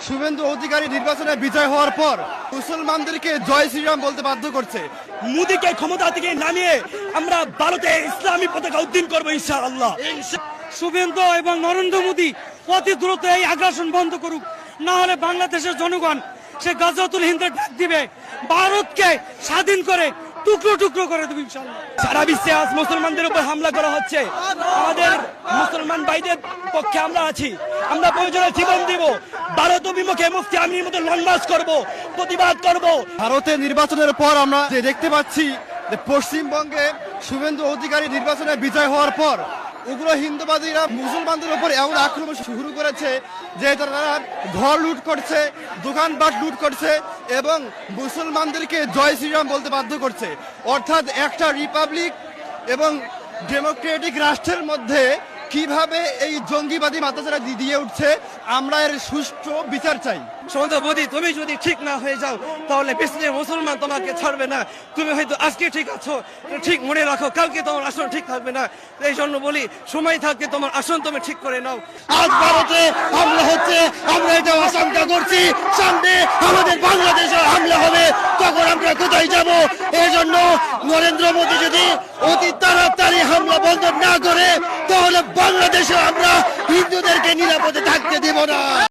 শুভেন্দু অধিকারী নির্বাচনে বিজয় হওয়ার পর মুসলমানদেরকে জয় শ্রীরাম বলতে বাধ্য করছে। মোদীকে ক্ষমতা থেকে নামিয়ে আমরা ভারতে ইসলামী পতাকা উদ্দিন করবো ইনশাআল্লাহ। শুভেন্দু এবং নরেন্দ্র মোদী অতি দ্রুত এই আগ্রাসন বন্ধ করুক, না হলে বাংলাদেশের জনগণ সে গাজাতুল হিন্দের ডাক দিবে, ভারতকে স্বাধীন করে টুকরো টুকরো করে দেবে ইনশাআল্লাহ। সারা বিশ্বে আজ মুসলমানদের উপর হামলা করা হচ্ছে, আমাদের মুসলমান ভাইদের পক্ষে আমরা আছি, আমরা প্রয়োজনে জীবন দিব। ভারত অভিমুখে মুফতি আমিনের মতো লং মার্চ করব, প্রতিবাদ করব। ভারতের নির্বাচনের পর আমরা যে দেখতে পাচ্ছি যে পশ্চিমবঙ্গে শুভেন্দু অধিকারী নির্বাচনে বিজয় হওয়ার পর উগ্র হিন্দুবাদীরা মুসলমানদের উপর এমন আক্রমণ শুরু করেছে যে তারা ঘর লুট করছে, দোকানপাট লুট করছে এবং মুসলমানদেরকে জয় শ্রীরাম বলতে বাধ্য করছে। অর্থাৎ একটা রিপাবলিক এবং ডেমোক্রেটিক রাষ্ট্রের মধ্যে কিভাবে এই জঙ্গিবাদী মাত্রাচারা দিয়ে উঠছে, আমরা এর সুষ্ঠু বিচার চাই। সমন্ত মোদী, তুমি যদি ঠিক না হয়ে যাও তাহলে বিশ্বের মুসলমান তোমাকে ছাড়বে না। তুমি হয়তো আজকে ঠিক আছো, ঠিক মনে রাখো, কালকে তোমার আসন ঠিক থাকবে না। এই জন্য বলি, সময় থাকতে তোমার আসন তুমি ঠিক করে নাও। আজ ভারতে হামলা হচ্ছে, আমরা এটা আশঙ্কা করছি সামনে আমাদের বাংলাদেশে হামলা হবে, তখন আমরা কোথায় যাব? এই জন্য নরেন্দ্র মোদী যদি অতি তাড়াতাড়ি হামলা বন্ধ না করে তাহলে বাংলাদেশে আমরা হিন্দুদেরকে নিরাপদে থাকতে দেব না।